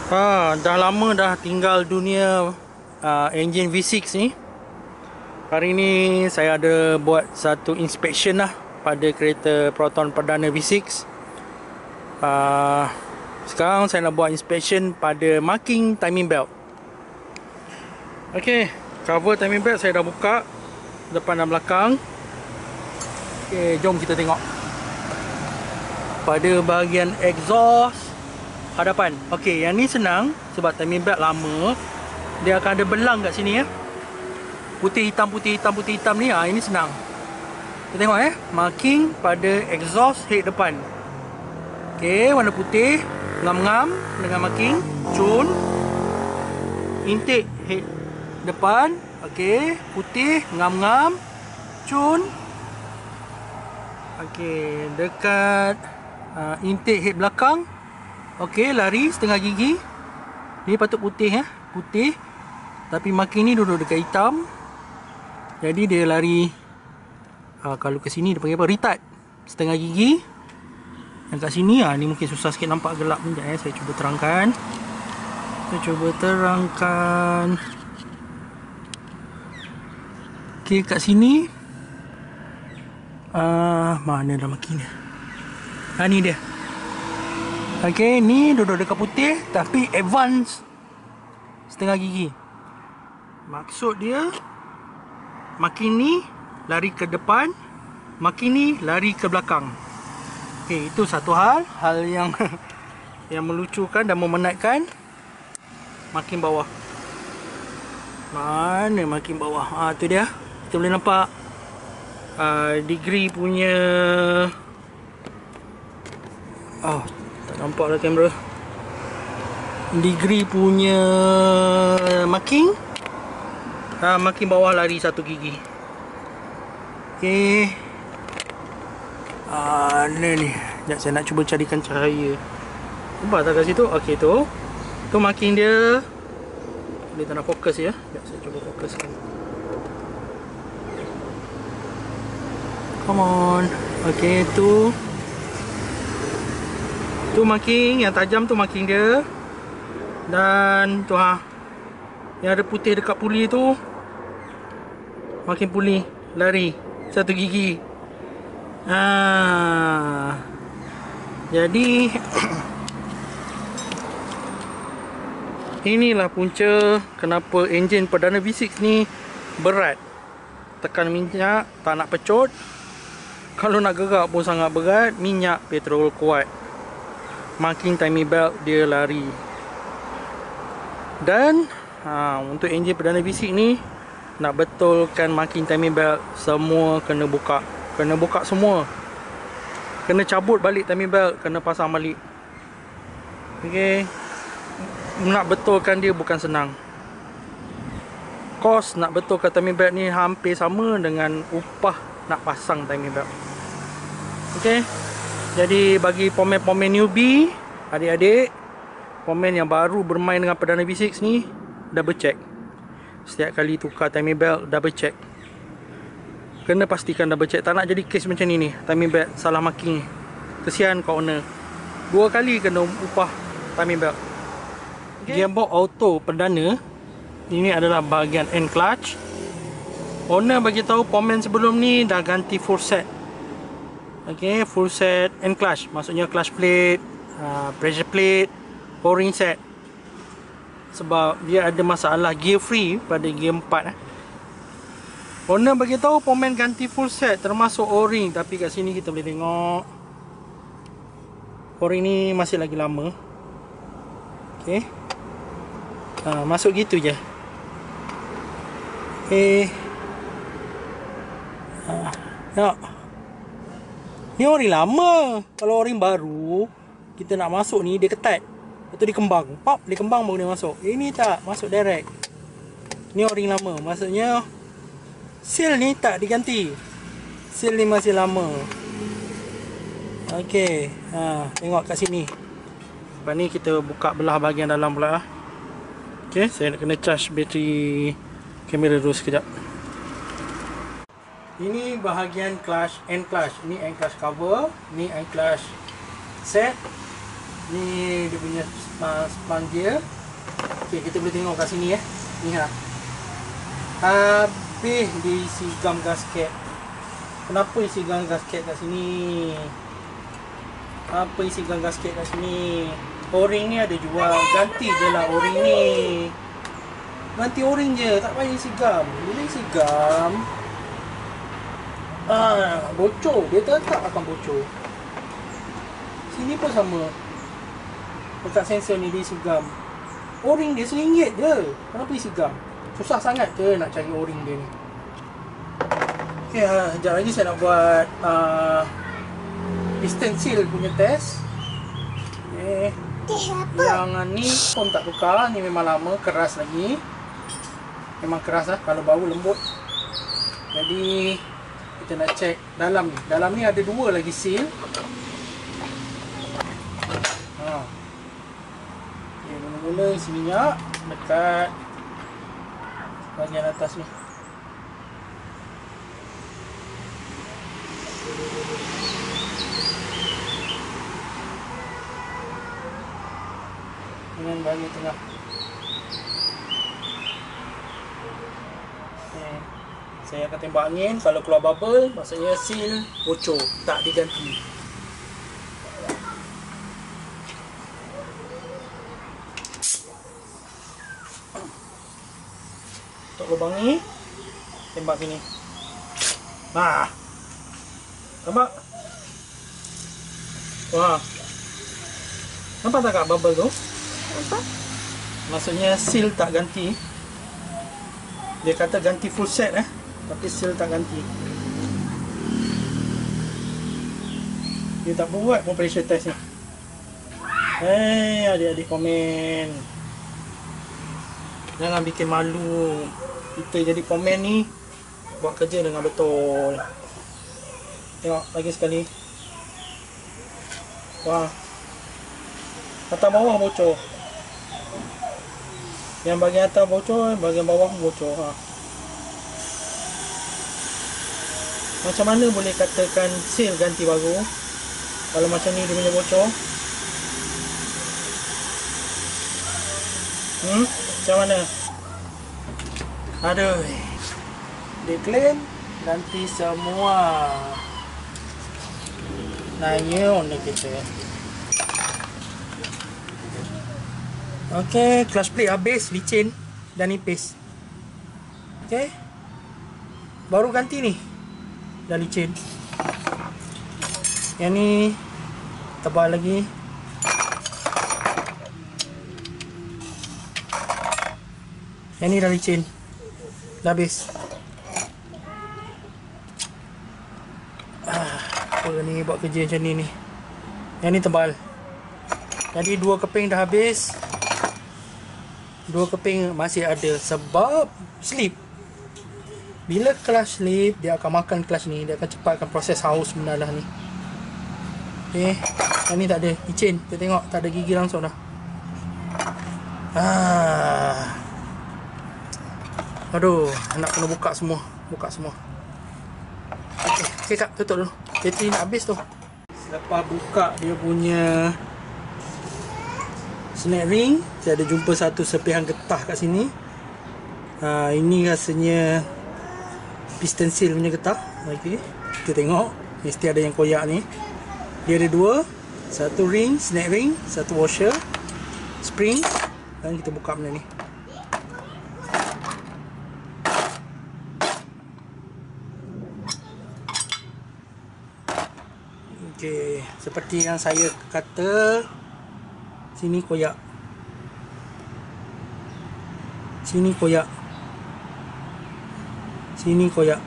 Dah lama dah tinggal dunia enjin V6 ni. Hari ni saya ada buat satu inspection lah pada kereta Proton Perdana V6. Sekarang saya nak buat inspection pada marking timing belt. Ok, cover timing belt saya dah buka depan dan belakang. Ok, jom kita tengok pada bahagian exhaust hadapan. Ok, yang ni senang sebab timing belt lama. Dia akan ada belang kat sini ya. Putih hitam, putih hitam, putih hitam ni. Ini senang. Kita tengok marking pada exhaust head depan. Ok, warna putih, ngam-ngam dengan marking cun. Intake head depan. Ok, putih, ngam-ngam, cun. Ok, dekat intake head belakang. Ok, lari setengah gigi. Ni patut putih putih. Tapi marking ni duduk dekat hitam. Jadi dia lari kalau ke sini dia panggil apa? Retard. Setengah gigi. Dan kat sini ni mungkin susah sikit nampak, gelap ni. Saya cuba terangkan. Ok, kat sini mana dah marking dia? Ni dia. Ok, ni duduk dekat putih tapi advance setengah gigi. Maksud dia marking ni lari ke depan, marking ni lari ke belakang. Ok, itu satu hal yang yang melucukan dan memenatkan. Marking bawah. Mana marking bawah? Tu dia. Kita boleh nampak degree punya. Tak nampak lah kamera. Degree punya marking. Marking bawah lari satu gigi. Okay. Ni. Sekejap saya nak cuba carikan cahaya. Nampak tak kat situ? Ok, tu. Tu marking dia. Dia tak nak fokus ya. Sekejap saya cuba fokuskan. Come on. Ok, tu. Tu marking yang tajam tu marking dia. Dan tu yang ada putih dekat puli tu, marking puli lari satu gigi. Jadi inilah punca kenapa enjin Perdana V6 ni berat. Tekan minyak tak nak pecut. Kalau nak gerak pun sangat berat. Minyak petrol kuat. Marking timing belt dia lari. Dan untuk enjin Perdana V6 ni, nak betulkan marking timing belt, semua kena buka. Kena buka semua. Kena cabut balik timing belt, kena pasang balik. Ok, nak betulkan dia bukan senang. Kos nak betulkan timing belt ni hampir sama dengan upah nak pasang timing belt. Ok, jadi bagi pemain-pemain newbie, adik-adik, pemain yang baru bermain dengan Perdana V6 ni, double check. Setiap kali tukar timing belt, double check. Kena pastikan double check. Tak nak jadi case macam ni timing belt salah marking. Kesian kat owner. 2 kali kena upah timing belt. Okay. Gearbox auto Perdana, ini adalah bahagian end clutch. Owner bagi tahu pemain sebelum ni dah ganti full set. Ok, full set end clutch. Maksudnya clutch plate, pressure plate, o-ring set. Sebab dia ada masalah gear free pada gear 4. Owner bagi tahu pemain ganti full set termasuk o-ring, tapi kat sini kita boleh tengok o-ring ni masih lagi lama. Okey. Masuk gitu je. Okey. Tengok. Ni o-ring lama. Kalau o-ring baru, kita nak masuk ni dia ketat. Lepas tu dia kembang. Pop, dia kembang baru dia masuk. Ini tak, masuk direct. Ni o-ring lama. Maksudnya seal ni tak diganti. Seal ni masih lama. Okey. Tengok kat sini. Lepas ni kita buka belah bahagian dalam pula. Okey, saya nak kena charge bateri kamera dulu sekejap. Ini bahagian clutch, end clutch. Ini end clutch cover, ini end clutch set. Ni dia punya span dia. Okey, kita boleh tengok kat sini Ni lah. Habis diisi gam gasket. Kenapa isi gam gasket kat sini? Apa isi gam gasket kat sini? O-ring ni ada jual. Ganti je lah O-ring ni. Ganti O-ring je, tak payah isi gam. Bila isi gam, bocor. Dia tetap akan bocor. Sini pun sama. Dekat sensor ni dia isi gam. O-ring dia RM1 je. Kenapa isi gam? Susah sangat ke nak cari O-ring dia ni? Okay, sekejap lagi saya nak buat piston seal punya test. Okay. Yang ni pun tak tukar. Ni memang lama, keras lagi. Memang keras lah. Kalau bau lembut. Jadi kita nak check dalam ni. Dalam ni ada 2 lagi seal. Okay, mula-mula isi minyak dekat bahagian atas ni. Dengan bahagian tengah. Okay. Saya akan tembak angin. Kalau keluar bubble, maksudnya seal bocor, tak diganti. Untuk lubangi, tembak sini. Nampak? Wah. Nampak tak kat bubble tu? Nampak? Maksudnya seal tak ganti. Dia kata ganti full set tapi seal tak ganti. Dia tak buat pun pressure test ni. Adik-adik komen. Jangan bikin malu. Kita jadi komen ni buat kerja dengan betul. Tengok lagi sekali. Wah. Atas bawah bocor. Yang bahagian atas bocor, bahagian bawah bocor. Macam mana boleh katakan seal ganti baru kalau macam ni dia punya bocor? Macam mana? Aduh. Dia clean, ganti semua. Nanya on kita. Okey, clutch plate habis, licin dan nipis. Okey. Baru ganti ni. Dah licin. Yang ni tebal lagi. Yang ni dah licin. Dah habis. Apa ni buat kerja macam ni ni. Yang ni tebal. Jadi 2 keping dah habis. 2 keping masih ada sebab slip. Bila clutch slip, dia akan makan clutch ni. Dia akan cepatkan proses haus benda lah ni. Okay. Yang ni tak ada. Licin. Kita tengok. Tak ada gigi langsung dah. Aduh. Nak kena buka semua. Buka semua. Okay kak. Tutup dulu. Bateri nak habis tu. Selepas buka dia punya snap ring, saya ada jumpa satu serpihan getah kat sini. Ini rasanya piston seal punya getah. Okay. Kita tengok. Mesti ada yang koyak ni. Dia ada 2. Satu ring, snap ring. Satu washer, spring. Dan kita buka benda ni. Okay. Seperti yang saya kata, sini koyak. Sini koyak. Sini koyak.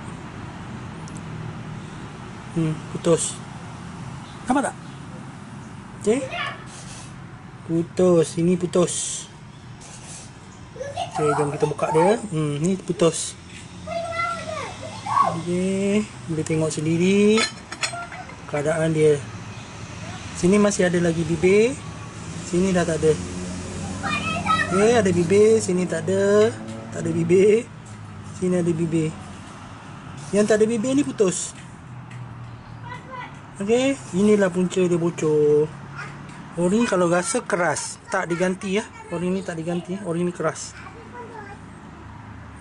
Putus. Nampak tak? Okay. Putus. Sini putus. Okay, jom kita buka dia. Ni putus. Okay. Boleh tengok sendiri keadaan dia. Sini masih ada lagi bibir. Sini dah tak ada. Okay, ada bibir. Sini tak ada. Tak ada bibir. Sini ada bibir. Yang tak ada bibir ni putus. Okay, inilah punca dia bocor. O-ring kalau rasa keras tak diganti ya. O-ring ni tak diganti. O-ring ni keras.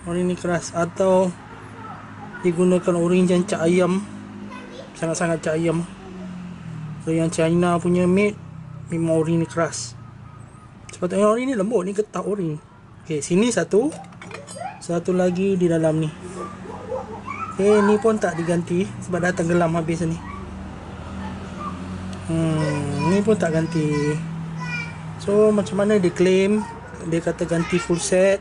O-ring ni keras. Atau digunakan O-ring yang cak ayam. Sangat-sangat cak ayam. So yang China punya made memang O-ring ni keras. Sepatutnya O-ring ni lembut. Ni getah O-ring. Okay, sini satu. Satu lagi di dalam ni. Okay, ni pun tak diganti sebab dah tenggelam habis ni. Ni pun tak ganti. So macam mana dia claim? Dia kata ganti full set.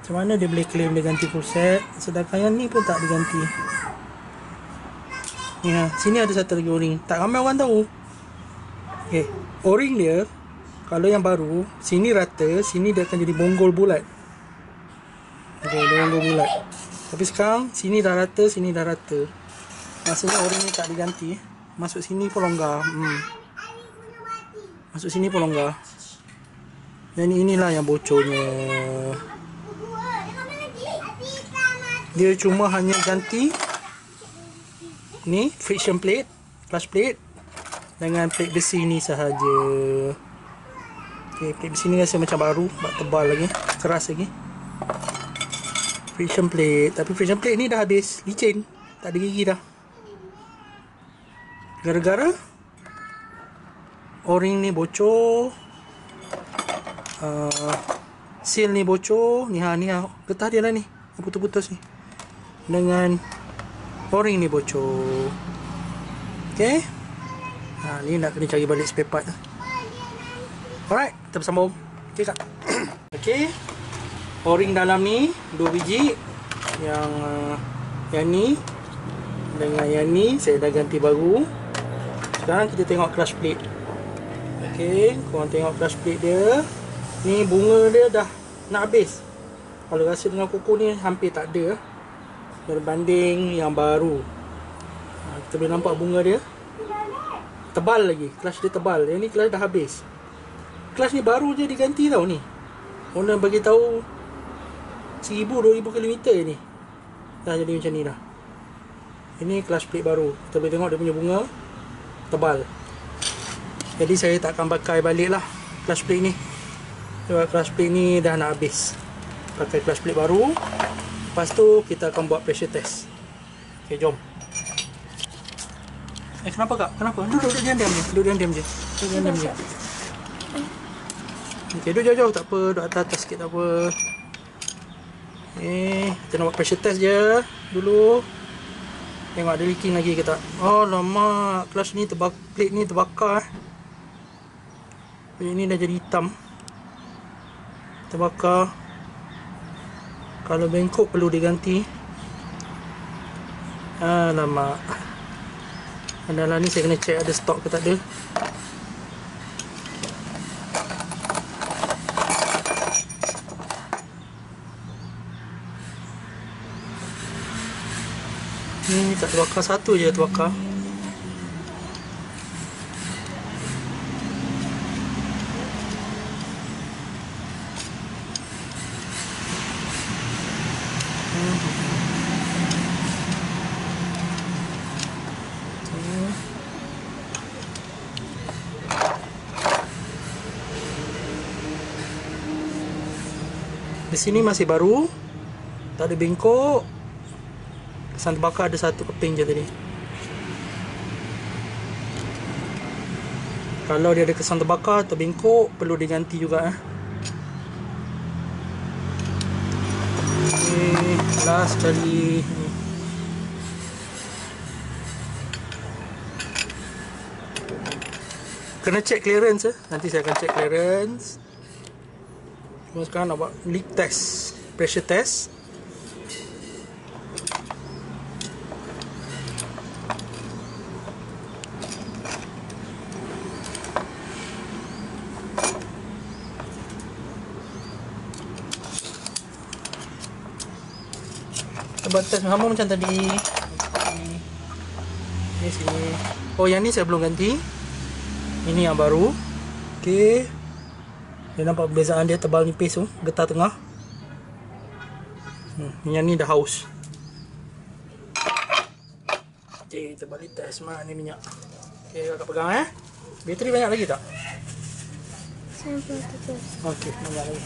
Macam mana dia boleh claim dia ganti full set sedangkan yang ni pun tak diganti? Ya, sini ada satu lagi O-ring. Tak ramai orang tahu. Okay, O-ring dia kalau yang baru, sini rata, sini dia akan jadi bonggol bulat. Okay, dia bonggol bulat. Tapi sekarang sini dah rata, sini dah rata. Maksudnya O-ring ni tak diganti. Masuk sini pun longgar. Masuk sini pun longgar. Dan inilah yang bocornya. Dia cuma hanya ganti ni friction plate, clutch plate dengan plate besi ni sahaja. Okay, plate besi ni rasa macam baru, sebab tebal lagi, keras lagi. Friction plate, tapi friction plate ni dah habis, licin, tak ada gigi dah. Gara-gara O-ring ni bocor, seal ni bocor, ni ha getah dia lah ni, putus-putus ni, dengan O-ring ni bocor. Okay, ni nak kena cari balik spare part. Alright, kita bersambung. Okay kak. Okay, O-ring dalam ni 2 biji. Yang ni dengan yang ni saya dah ganti baru. Sekarang kita tengok clutch plate. Okay, korang tengok clutch plate dia. Ni bunga dia dah nak habis. Kalau rasa dengan kuku ni hampir tak ada berbanding yang baru. Kita boleh nampak bunga dia tebal lagi. Clutch dia tebal. Yang ni clutch dah habis. Clutch ni baru je diganti tau ni. Owner bagi tahu 1000-2000 km ni dah jadi macam ni dah. Ini clutch plate baru. Kita boleh tengok dia punya bunga tebal. Jadi saya tak akan pakai balik lah clutch plate ni. Sebab clutch plate ni dah nak habis. Pakai clutch plate baru. Lepas tu kita akan buat pressure test. Okay, jom. Kenapa kak? Kenapa? Duduk diam-diam je. Duduk diam-diam je. Duduk diam-diam je. Okay, duduk jauh-jauh tak apa. Duduk atas-atas sikit tak apa. Okay, kita nak buat pressure test je dulu. Tengok ada leaking lagi ke tak. Oh lama, clutch ni plate ni terbakar. Plate ni dah jadi hitam, terbakar. Kalau bengkok perlu diganti. Alamak. Adalah ni saya kena check ada stok ke tak ada. Ni tak terbakar, satu je terbakar. Di sini masih baru, tak ada bengkok. Kesan terbakar ada satu keping je tadi. Kalau dia ada kesan terbakar atau bengkok, perlu diganti juga. Okay, last sekali. Kena check clearance. Nanti saya akan check clearance. Cuma sekarang nak buat leak test, pressure test. Buat test sama macam tadi. Ini sini. Oh, yang ni saya belum ganti. Ini yang baru. Okey. Dia nampak perbezaan dia tebal nipis tu, getah tengah. Yang ni dah haus. Okey, kita balik test mana ni minyak. Okay, kakak pegang Bateri banyak lagi tak? 93. Okey, banyak lagi.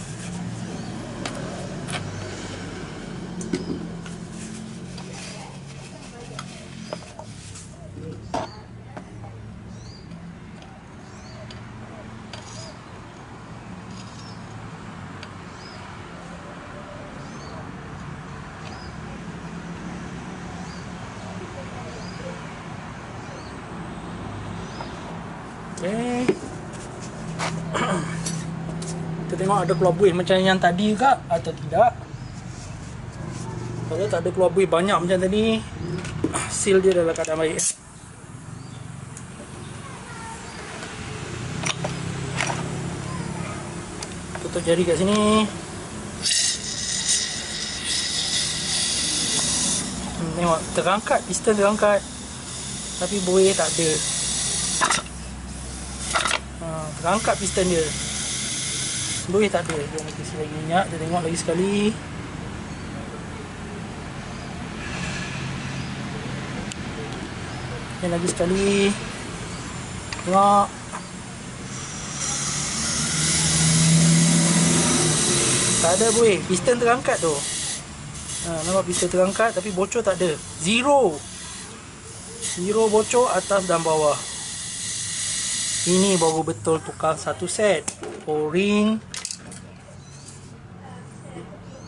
Okay. Kita tengok ada keluar buih macam yang tadi ke atau tidak. Kalau tak ada keluar buih banyak macam tadi, seal dia dalam keadaan baik. Tutup jari kat sini. Tengok, terangkat, piston terangkat, tapi buih tak ada. Terangkat piston dia, buih tak ada. Dia nak isi lagi minyak. Kita tengok lagi sekali. Yang lagi sekali. Tengok. Tak ada buih, piston terangkat tu. Nampak piston terangkat tapi bocor tak ada. Zero bocor atas dan bawah. Ini baru betul tukar satu set O-ring.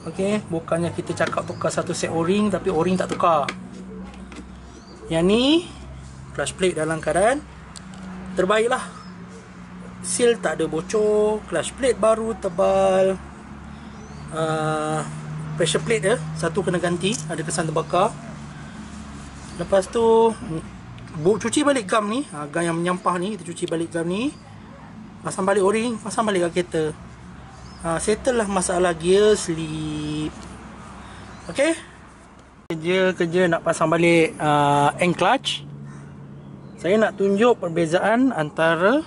Okey, bukannya kita cakap tukar satu set O-ring, tapi O-ring tak tukar. Yang ni clutch plate dalam keadaan terbaik lah. Seal tak ada bocor, clutch plate baru tebal. Pressure plate satu kena ganti, ada kesan terbakar. Lepas tu cuci balik gam ni, gam yang menyampah ni, kita cuci balik gam ni, pasang balik O-ring, pasang balik radiator. Settle lah masalah gear slip. Okay, kerja nak pasang balik end clutch. Saya nak tunjuk perbezaan antara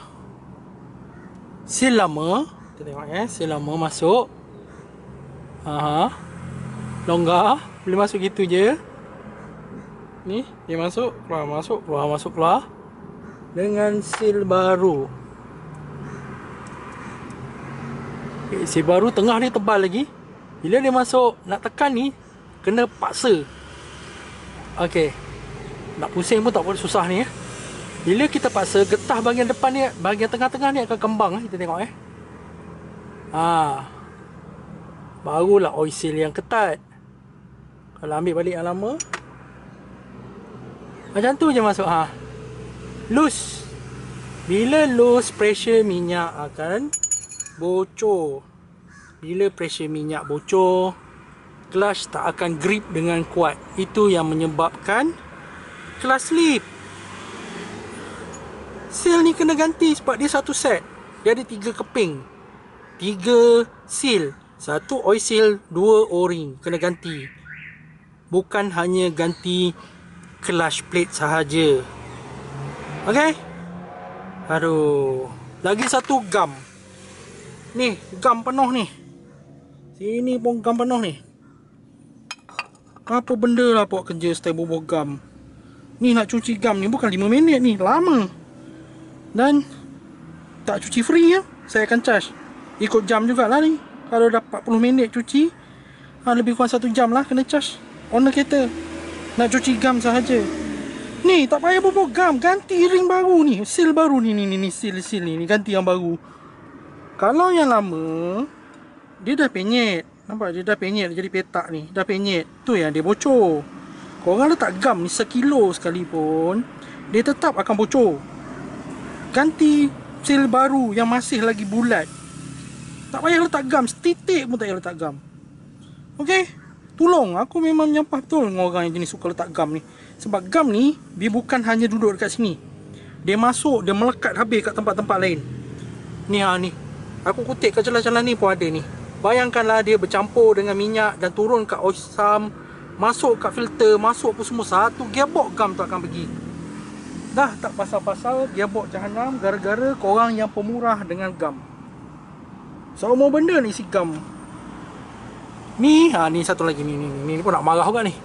seal lama. Kita tengok seal lama masuk, longgar, boleh masuk gitu je. Ni dia masuk, keluar, masuk, keluar, masuk, keluar. Dengan seal baru. Okay, seal baru tengah dia tebal lagi. Bila dia masuk nak tekan ni, kena paksa. Okey. Nak pusing pun tak boleh, susah ni Bila kita paksa, getah bahagian depan ni, bahagian tengah-tengah ni akan kembang. Kita tengok barulah oil seal yang ketat. Kalau ambil balik yang lama, macam tu je masuk. Loose. Bila loose, pressure minyak akan bocor. Bila pressure minyak bocor, clutch tak akan grip dengan kuat. Itu yang menyebabkan clutch slip. Seal ni kena ganti sebab dia satu set. Dia ada 3 keping, 3 seal, 1 oil seal, 2 O-ring. Kena ganti. Bukan hanya ganti clutch plate sahaja. Okey. Aduh, lagi satu gam. Ni gam penuh ni. Sini pun gam penuh ni. Apa benda lah buat kerja style bubuh gam. Ni nak cuci gam ni bukan 5 minit ni, lama. Dan tak cuci free saya akan charge. Ikut jam jugalah ni. Kalau dah 40 minit cuci, lebih kurang 1 jam lah kena charge. Owner kereta nak cuci gam sahaja. Ni tak payah bubuh gam, ganti ring baru ni, seal baru ni seal ni, ganti yang baru. Kalau yang lama, dia dah penyet. Nampak dia dah penyet, jadi petak ni, dah penyet. Tu yang dia bocor. Korang letak gam ni 1 kilo sekalipun, dia tetap akan bocor. Ganti seal baru yang masih lagi bulat. Tak payah letak gam, setitik pun tak payah letak gam. Okey. Tolong, aku memang menyampah betul dengan orang yang jenis suka letak gam ni. Sebab gam ni, dia bukan hanya duduk dekat sini. Dia masuk, dia melekat habis kat tempat-tempat lain. Ni ni. Aku kutip kat celah-celah ni pun ada ni. Bayangkanlah dia bercampur dengan minyak dan turun kat oil sump, masuk kat filter, masuk apa semua. Satu gearbox gam tu akan pergi. Dah tak pasal-pasal gearbox jahanam gara-gara korang yang pemurah dengan gam. Semua benda ni isi gam. Ni, ni satu lagi ni pun nak marah juga ni.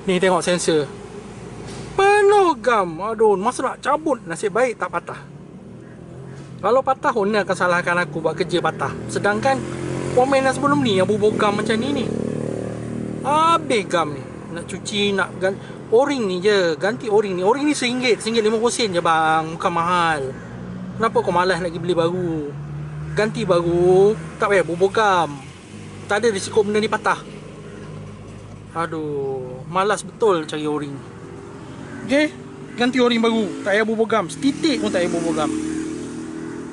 Ni tengok sensor. Penuh gam. Aduh, masa nak cabut, nasib baik tak patah. Kalau patah, owner akan salahkan aku buat kerja patah. Sedangkan pomen yang sebelum ni, yang bubur gam macam ni. Habis gam ni. Nak cuci, nak ganti o-ring ni je. Ganti o-ring ni. O-ring ni RM1, RM50 je bang. Bukan mahal. Kenapa kau malas nak pergi beli baru? Ganti baru, tak payah bubur gam. Tak ada risiko benda ni patah. Aduh, malas betul cari o-ring. Okay, ganti o-ring baru. Tak payah bubur gam. Setitik pun tak payah bubur gam.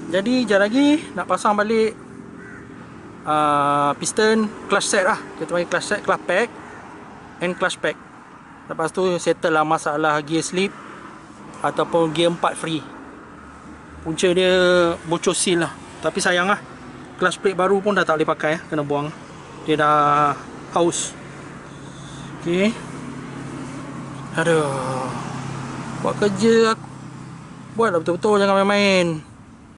Jadi sekejap lagi nak pasang balik piston clutch set lah. Kita panggil clutch set, clutch pack and clutch pack. Lepas tu settle lah masalah gear slip ataupun gear 4 free. Punca dia bocor seal lah. Tapi sayang lah, clutch plate baru pun dah tak boleh pakai, kena buang. Dia dah haus. Okay. Aduh, buat kerja buatlah betul-betul, jangan main-main.